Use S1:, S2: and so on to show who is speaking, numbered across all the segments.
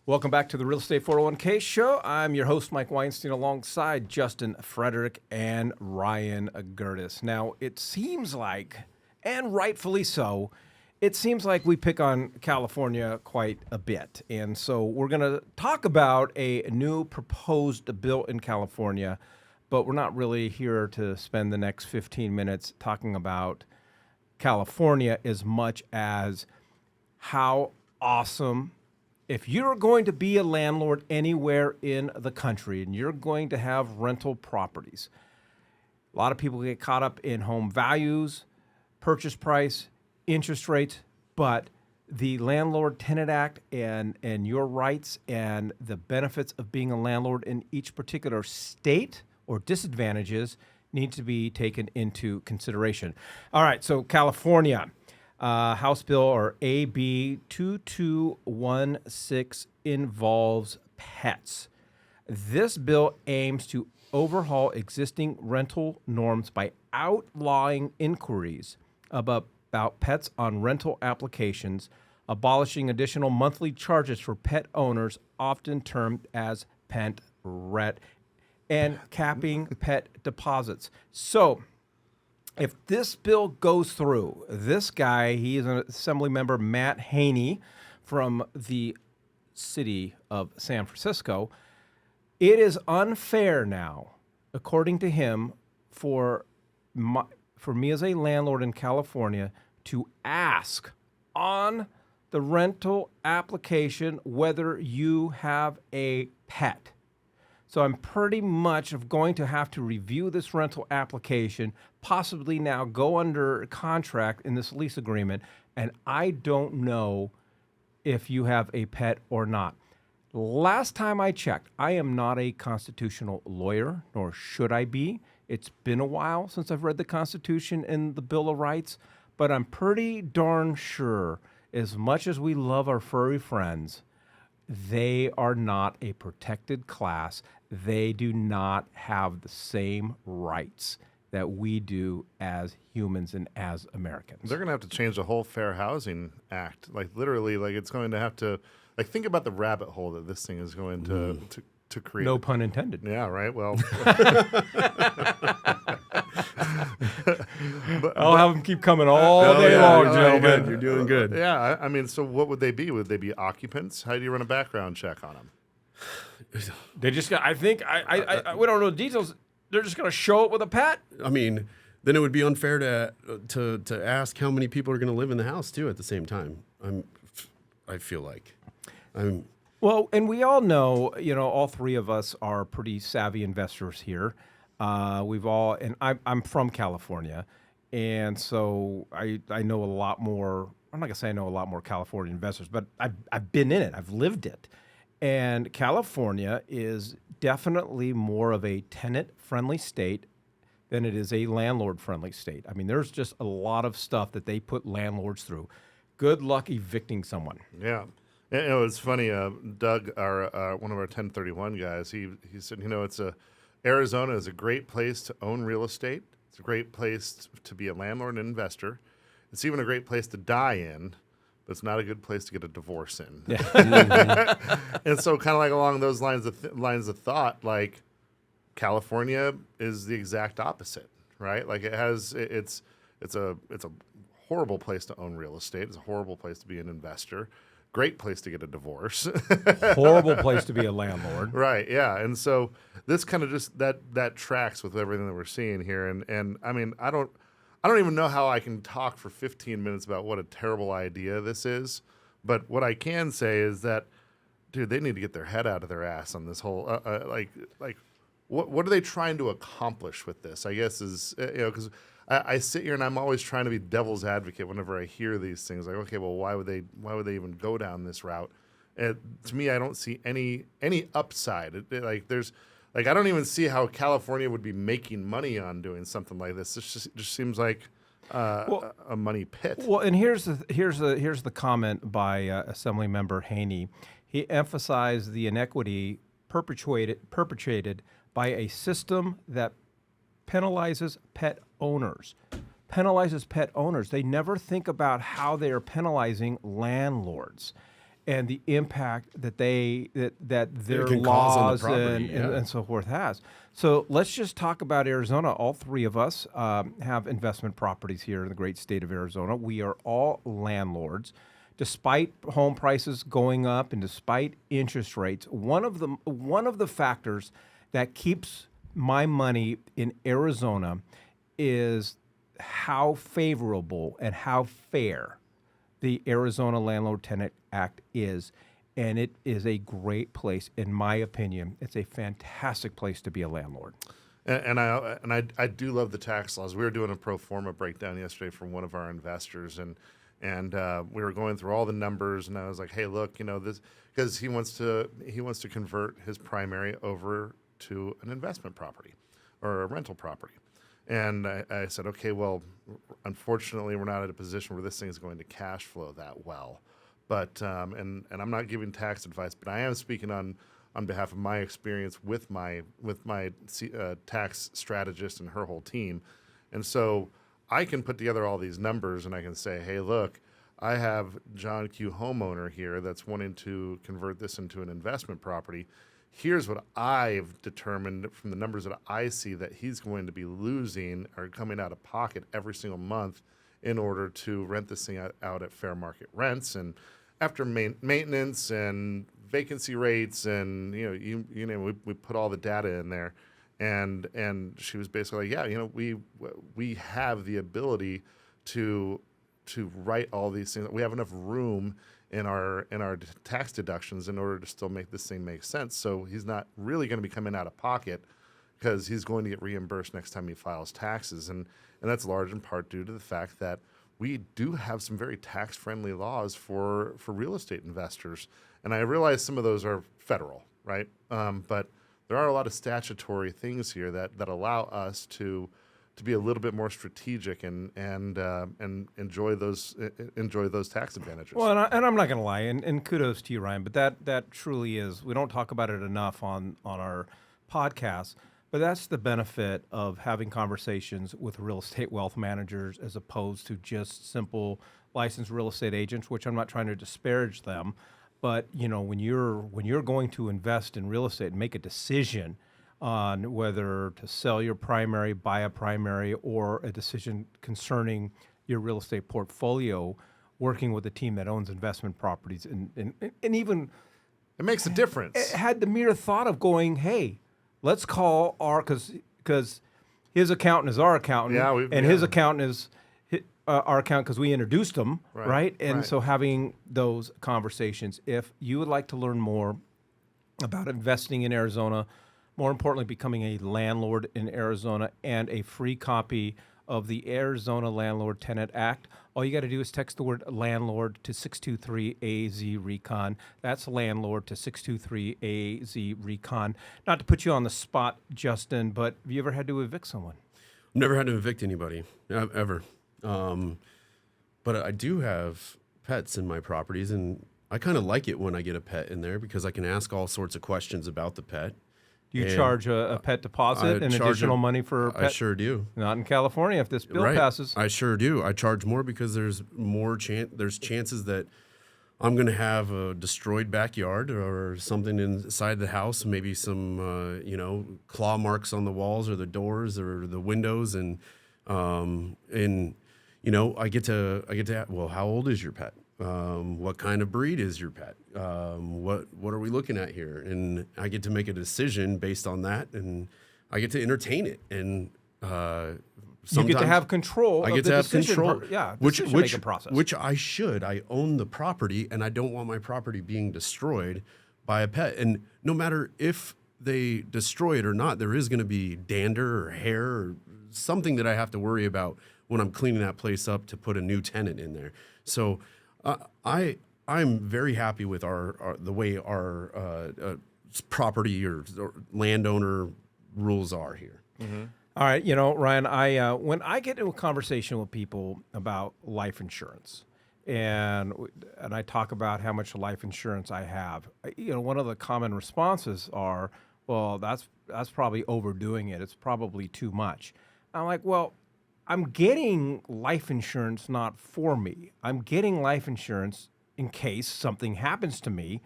S1: Welcome back to the Real Estate 401k Show. I'm your host, Mike Weinstein, alongside Justin Frederick and Ryan Gerdes. Now, it seems like, and rightfully so, it seems like we pick on California quite a bit. And so we're going to talk about a new proposed bill in California, but we're not really here to spend the next 15 minutes talking about California as much as how awesome. If you're going to be a landlord anywhere in the country and you're going to have rental properties, a lot of people get caught up in home values, purchase price, interest rates, but the Landlord Tenant Act and your rights and the benefits of being a landlord in each particular state or disadvantages need to be taken into consideration. All right, so California. House Bill or AB 2216 involves pets. This bill aims to overhaul existing rental norms by outlawing inquiries about pets on rental applications, abolishing additional monthly charges for pet owners, often termed as pet rent, and capping pet deposits. So, if this bill goes through, this guy, he is an Assembly member, Matt Haney, from the city of San Francisco. It is unfair now, according to him, for me as a landlord in California to ask on the rental application whether you have a pet. So I'm pretty much going to have to review this rental application, possibly now go under contract in this lease agreement, and I don't know if you have a pet or not. Last time I checked, I am not a constitutional lawyer, nor should I be. It's been a while since I've read the Constitution and the Bill of Rights, but I'm pretty darn sure, as much as we love our furry friends, they are not a protected class. They do not have the same rights that we do as humans and as Americans.
S2: They're going to have to change the whole Fair Housing Act. Like literally, like it's going to have to, like think about the rabbit hole that this thing is going to create.
S1: No pun intended.
S2: Yeah, right. Well,
S1: I'll have them keep coming all day long, gentlemen.
S3: You're doing good.
S2: Yeah, I mean, so what would they be? Would they be occupants? How do you run a background check on them?
S1: They just got, I think, we don't know the details. They're just going to show up with a pet?
S3: I mean, then it would be unfair to ask how many people are going to live in the house, too, at the same time. I feel like.
S1: Well, and we all know, all three of us are pretty savvy investors here. And I'm from California, and so I know a lot more. I'm not gonna say I know a lot more California investors, but I've been in it. I've lived it, and California is definitely more of a tenant-friendly state than it is a landlord-friendly state. I mean, there's just a lot of stuff that they put landlords through. Good luck evicting someone.
S2: Yeah. It's funny. Doug, one of our 1031 guys, he said, Arizona is a great place to own real estate. It's a great place to be a landlord and investor. It's even a great place to die in, but it's not a good place to get a divorce in. Yeah. And so, kind of like along those lines of thought, like California is the exact opposite, right? Like it's a horrible place to own real estate. It's a horrible place to be an investor. Great place to get a divorce.
S1: Horrible place to be a landlord.
S2: Right, yeah. And so this kind of just that tracks with everything that we're seeing here. And I mean, I don't even know how I can talk for 15 minutes about what a terrible idea this is. But what I can say is that, dude, they need to get their head out of their ass on this whole what are they trying to accomplish with this? I guess is because I sit here and I'm always trying to be devil's advocate whenever I hear these things. Like, okay, well, why would they even go down this route? To me, I don't see any upside. I don't even see how California would be making money on doing something like this. It just seems like a money pit.
S1: Well, and here's the comment by Assembly Member Haney. He emphasized the inequity perpetrated by a system that penalizes pet owners. They never think about how they are penalizing landlords. and the impact that their
S3: can cause on the
S1: laws
S3: property,
S1: and so forth has. So let's just talk about Arizona. All three of us have investment properties here in the great state of Arizona. We are all landlords. Despite home prices going up and despite interest rates, one of the factors that keeps my money in Arizona is how favorable and how fair the Arizona Landlord Tenant Act is. And it is a great place, in my opinion. It's a fantastic place to be a landlord.
S2: And I do love the tax laws. We were doing a pro forma breakdown yesterday from one of our investors, and we were going through all the numbers, and I was like, hey, look, this, because he wants to convert his primary over to an investment property or a rental property. And I said, okay, well, unfortunately, we're not at a position where this thing is going to cash flow that well. But and I'm not giving tax advice, but I am speaking on behalf of my experience with my tax strategist and her whole team. And so I can put together all these numbers and I can say, hey, look, I have John Q. homeowner here that's wanting to convert this into an investment property. Here's what I've determined from the numbers that I see that he's going to be losing or coming out of pocket every single month in order to rent this thing out at fair market rents. And after maintenance and vacancy rates and, we put all the data in there. And she was basically like, yeah, we have the ability to write all these things. We have enough room in our tax deductions in order to still make this thing make sense. So he's not really going to be coming out of pocket because he's going to get reimbursed next time he files taxes. And that's large in part due to the fact that we do have some very tax-friendly laws for real estate investors. And I realize some of those are federal, right? But there are a lot of statutory things here that allow us to be a little bit more strategic and enjoy those tax advantages.
S1: Well, and I'm not going to lie, and kudos to you, Ryan, but that truly is. We don't talk about it enough on our podcast, but that's the benefit of having conversations with real estate wealth managers as opposed to just simple licensed real estate agents, which I'm not trying to disparage them. But when you're going to invest in real estate and make a decision on whether to sell your primary, buy a primary, or a decision concerning your real estate portfolio, working with a team that owns investment properties and even
S2: it makes a difference.
S1: Had the mere thought of going, hey, let's call because his accountant is our accountant, his accountant is our accountant because we introduced him, right? And so having those conversations. If you would like to learn more about investing in Arizona, more importantly, becoming a landlord in Arizona, and a free copy of the Arizona Landlord Tenant Act, all you got to do is text the word landlord to 623-AZ-RECON. That's landlord to 623-AZ-RECON. Not to put you on the spot, Justin, but have you ever had to evict someone?
S3: I've never had to evict anybody, ever. But I do have pets in my properties, and I kind of like it when I get a pet in there because I can ask all sorts of questions about the pet.
S1: Do you charge a pet deposit and additional money for a pet?
S3: I sure do.
S1: Not in California if this bill passes.
S3: I sure do. I charge more because there's there's chances that I'm going to have a destroyed backyard or something inside the house, maybe some claw marks on the walls or the doors or the windows, and I get to well, how old is your pet? What kind of breed is your pet? What are we looking at here? And I get to make a decision based on that, and I get to entertain it. And
S1: you get to have control.
S3: I get to have control.
S1: Decision-making process.
S3: Which I should. I own the property, and I don't want my property being destroyed by a pet. And no matter if they destroy it or not, there is going to be dander or hair or something that I have to worry about when I'm cleaning that place up to put a new tenant in there. So I'm very happy with the way our property or landowner rules are here.
S1: Mm-hmm. All right, Ryan, when I get into a conversation with people about life insurance, and I talk about how much life insurance I have, one of the common responses are, well, that's probably overdoing it. It's probably too much. I'm like, well, I'm getting life insurance not for me. I'm getting life insurance in case something happens to me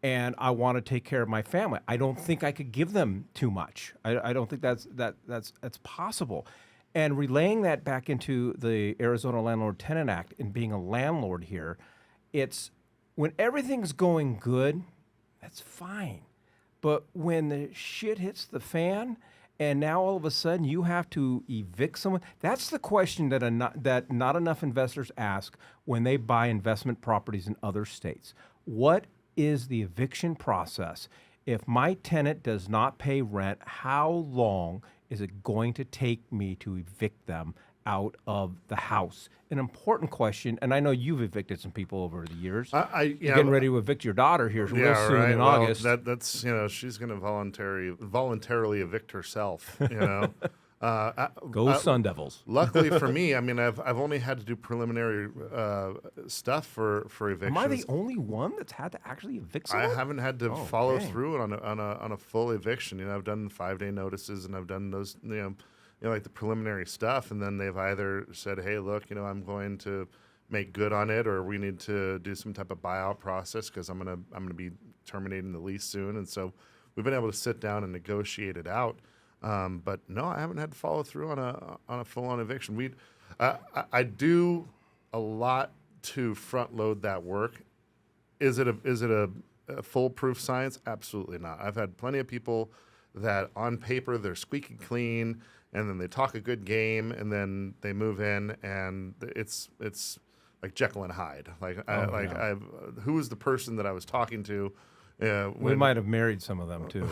S1: and I want to take care of my family. I don't think I could give them too much. I don't think that's possible. And relaying that back into the Arizona Landlord Tenant Act and being a landlord here, it's when everything's going good, that's fine. But when the shit hits the fan and now all of a sudden you have to evict someone, that's the question that not enough investors ask when they buy investment properties in other states. What is the eviction process? If my tenant does not pay rent, how long is it going to take me to evict them out of the house? An important question, and I know you've evicted some people over the years. You're getting ready to evict your daughter here real soon in August.
S2: That's she's going to voluntarily evict herself.
S1: Go Sun Devils.
S2: Luckily for me, I mean, I've only had to do preliminary stuff for evictions.
S1: Am I the only one that's had to actually evict someone?
S2: I haven't had to follow through on a full eviction. I've done 5-day notices and I've done those, like the preliminary stuff, and then they've either said, "Hey, look, I'm going to make good on it," or we need to do some type of buyout process because I'm gonna be terminating the lease soon, and so we've been able to sit down and negotiate it out. But no, I haven't had to follow through on a full-on eviction. I do a lot to front load that work. Is it a foolproof science? Absolutely not. I've had plenty of people that on paper they're squeaky clean, and then they talk a good game, and then they move in, and it's like Jekyll and Hyde. Who was the person that I was talking to?
S1: We might have married some of them too.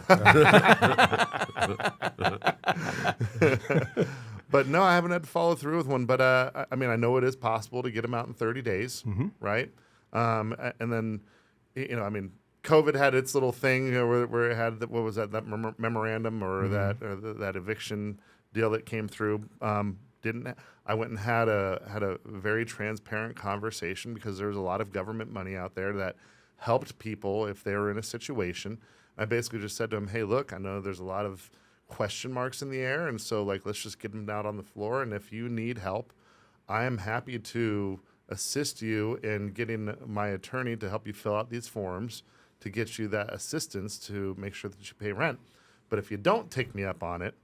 S2: But no, I haven't had to follow through with one. But I mean, I know it is possible to get them out in 30 days, right? And then, I mean, COVID had its little thing where it had what was that memorandum or that eviction deal that came through. I went and had a very transparent conversation because there's a lot of government money out there that helped people if they were in a situation. I basically just said to them, "Hey, look, I know there's a lot of question marks in the air, and so let's just get them out on the floor. And if you need help, I am happy to assist you in getting my attorney to help you fill out these forms to get you that assistance to make sure that you pay rent. But if you don't take me up on it,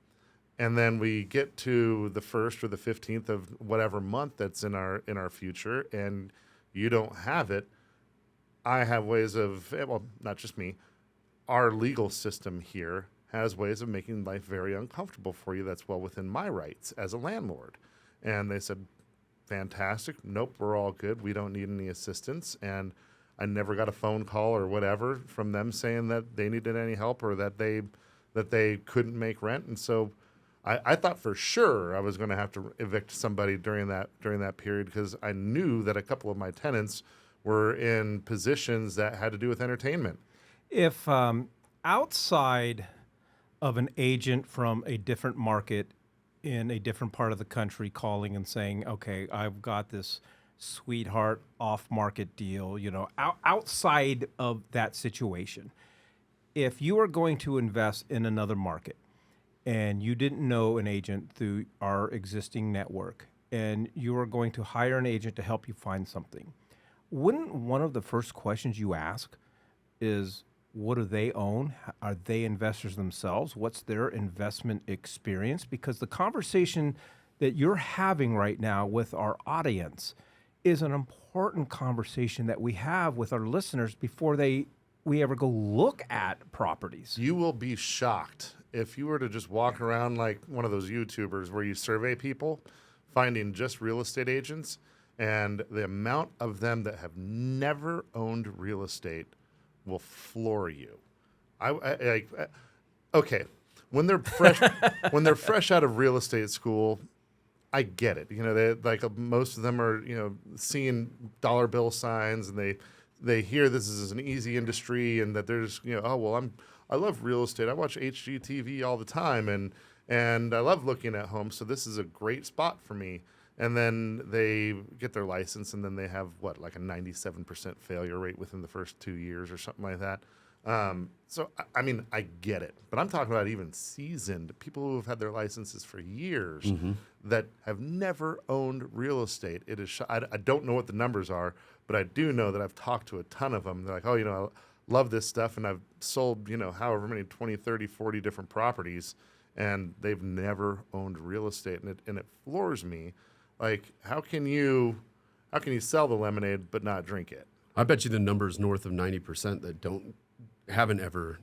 S2: and then we get to the 1st or the 15th of whatever month that's in our future, and you don't have it, I have ways of, well, not just me, our legal system here has ways of making life very uncomfortable for you. That's well within my rights as a landlord." And they said, "Fantastic. Nope, we're all good. We don't need any assistance." And I never got a phone call or whatever from them saying that they needed any help or that they couldn't make rent. And so I thought for sure I was going to have to evict somebody during that period because I knew that a couple of my tenants were in positions that had to do with entertainment.
S1: If outside of an agent from a different market in a different part of the country calling and saying, "Okay, I've got this sweetheart off-market deal," outside of that situation, if you are going to invest in another market and you didn't know an agent through our existing network and you are going to hire an agent to help you find something, wouldn't one of the first questions you ask is, what do they own? Are they investors themselves? What's their investment experience? Because the conversation that you're having right now with our audience is an important conversation that we have with our listeners before we ever go look at properties.
S2: You will be shocked if you were to just walk around like one of those YouTubers where you survey people, finding just real estate agents, and the amount of them that have never owned real estate will floor you. Okay, when they're fresh out of real estate school, I get it. Most of them are seeing dollar bill signs and they hear this is an easy industry and that there's I love real estate. I watch HGTV all the time and I love looking at homes, so this is a great spot for me. And then they get their license, and then they have like a 97% failure rate within the first 2 years or something like that. So I mean, I get it, but I'm talking about even seasoned people who have had their licenses for years that have never owned real estate. It is. I don't know what the numbers are, but I do know that I've talked to a ton of them. They're like, oh, I love this stuff, and I've sold, however many, 20, 30, 40 different properties, and they've never owned real estate. And it floors me. Like, how can you sell the lemonade but not drink it?
S3: I bet you the number's north of 90% that haven't ever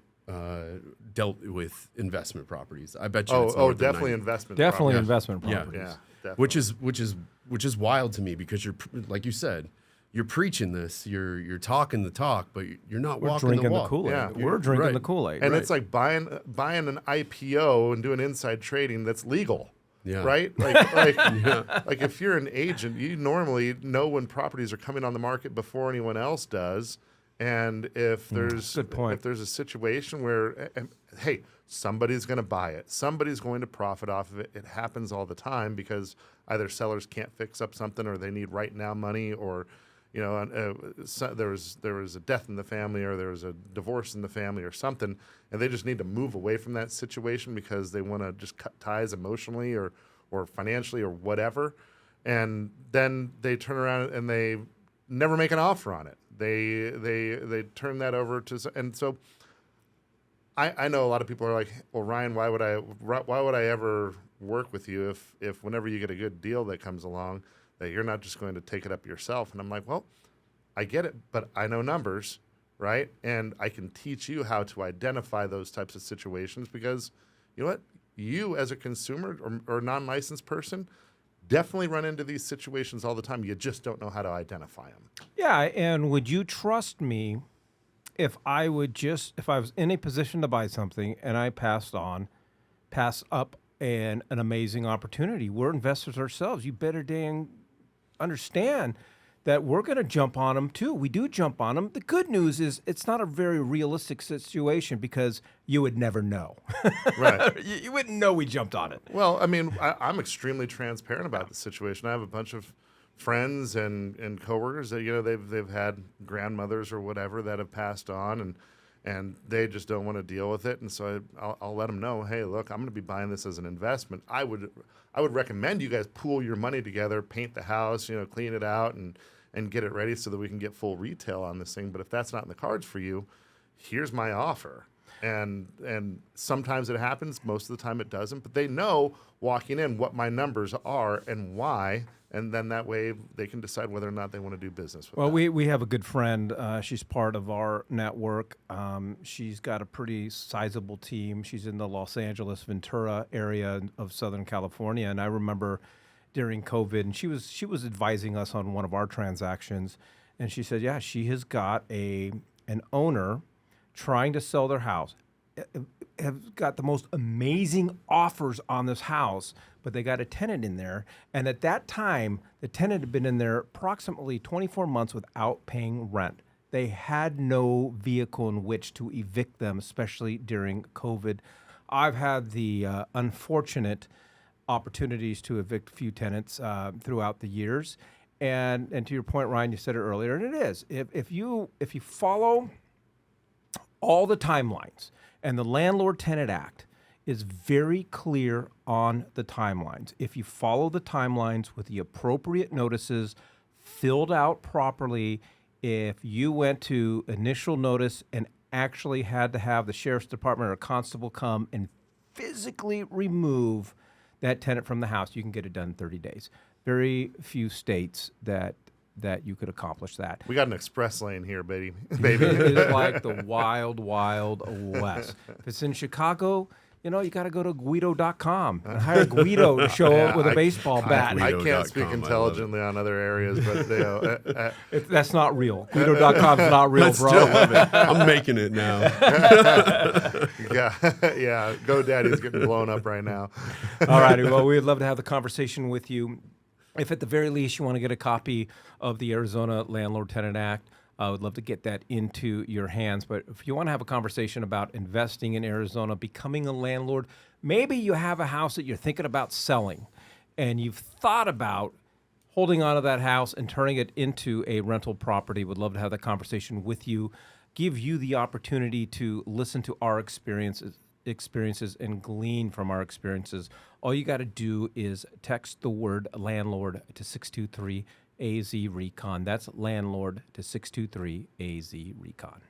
S3: dealt with investment properties. I bet you. It's north of
S2: definitely
S3: 90.
S2: investment.
S1: Definitely
S2: properties.
S1: investment
S3: Yeah.
S1: properties.
S2: Yeah, definitely.
S3: Which is wild to me, because you're, like you said, you're preaching this, you're talking the talk, but you're not
S1: We're
S3: walking
S1: drinking
S3: the
S1: the
S3: walk.
S1: Kool-Aid.
S2: Yeah.
S1: We're drinking
S3: Right.
S1: the Kool-Aid.
S2: And
S3: Right.
S2: it's like buying an IPO and doing inside trading that's legal.
S3: Yeah.
S2: Right? Like if you're an agent, you normally know when properties are coming on the market before anyone else does. And if there's
S1: good point.
S2: if there's a situation where, hey, somebody's going to buy it, somebody's going to profit off of it. It happens all the time because either sellers can't fix up something, or they need right now money, or there was a death in the family, or there was a divorce in the family, or something, and they just need to move away from that situation because they want to just cut ties emotionally or financially or whatever. And then they turn around and they never make an offer on it. They turn that over to, and so I know a lot of people are like, well, Ryan, why would I ever work with you if whenever you get a good deal that comes along, that you're not just going to take it up yourself? And I'm like, well, I get it, but I know numbers, right? And I can teach you how to identify those types of situations, because you know what? You as a consumer or non-licensed person definitely run into these situations all the time. You just don't know how to identify them.
S1: Yeah, and would you trust me if I was in a position to buy something and I pass up an amazing opportunity? We're investors ourselves. You better dang understand that we're going to jump on them too. We do jump on them. The good news is it's not a very realistic situation, because you would never know.
S2: Right.
S1: You wouldn't know we jumped on it.
S2: Well, I mean, I'm extremely transparent about the situation. I have a bunch of friends and coworkers that they've had grandmothers or whatever that have passed on, and they just don't want to deal with it. And so I'll let them know, hey, look, I'm going to be buying this as an investment. I would recommend you guys pool your money together, paint the house, clean it out, and get it ready so that we can get full retail on this thing. But if that's not in the cards for you, here's my offer. And sometimes it happens. Most of the time it doesn't. But they know walking in what my numbers are and why, and then that way they can decide whether or not they want to do business with
S1: Well,
S2: that.
S1: we have a good friend. She's part of our network. She's got a pretty sizable team. She's in the Los Angeles, Ventura area of Southern California. And I remember during COVID, and she was advising us on one of our transactions, and she said, yeah, she has got an owner trying to sell their house, have got the most amazing offers on this house, but they got a tenant in there. And at that time, the tenant had been in there approximately 24 months without paying rent. They had no vehicle in which to evict them, especially during COVID. I've had the unfortunate opportunities to evict a few tenants throughout the years. And to your point, Ryan, you said it earlier, and it is. If you follow all the timelines, and the Landlord-Tenant Act is very clear on the timelines. If you follow the timelines with the appropriate notices filled out properly, if you went to initial notice and actually had to have the sheriff's department or a constable come and physically remove that tenant from the house, you can get it done in 30 days. Very few states that you could accomplish that.
S2: We got an express lane here, baby.
S1: It is like the wild, wild west. If it's in Chicago, you got to go to Guido.com and hire Guido to show up with a baseball bat.
S2: I
S3: Guido.com,
S2: can't speak
S3: I love
S2: intelligently on other areas, but
S1: That's not real. Guido.com is not real, bro.
S3: Still love it. I'm making it now.
S2: yeah, GoDaddy's getting blown up right now.
S1: All righty. Well, we'd love to have the conversation with you. If at the very least you want to get a copy of the Arizona Landlord-Tenant Act, I would love to get that into your hands. But if you want to have a conversation about investing in Arizona, becoming a landlord, maybe you have a house that you're thinking about selling, and you've thought about holding on to that house and turning it into a rental property. Would love to have that conversation with you, give you the opportunity to listen to our experiences and glean from our experiences. All you got to do is text the word landlord to 623-8 AZ Recon. That's landlord to 623 AZ Recon.